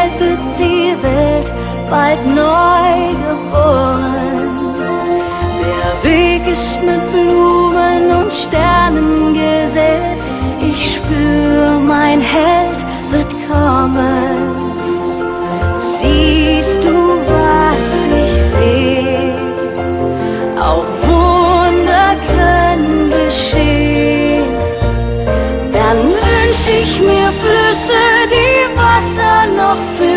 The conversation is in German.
Welt wird die Welt bald neu geboren. Der Weg ist mit Blumen und Sternen gesät. Ich spür, mein Held wird kommen. Siehst du, was ich seh? Auch Wunder können geschehen. Dann wünsch ich mir Flüsse, die Wasser noch füllen.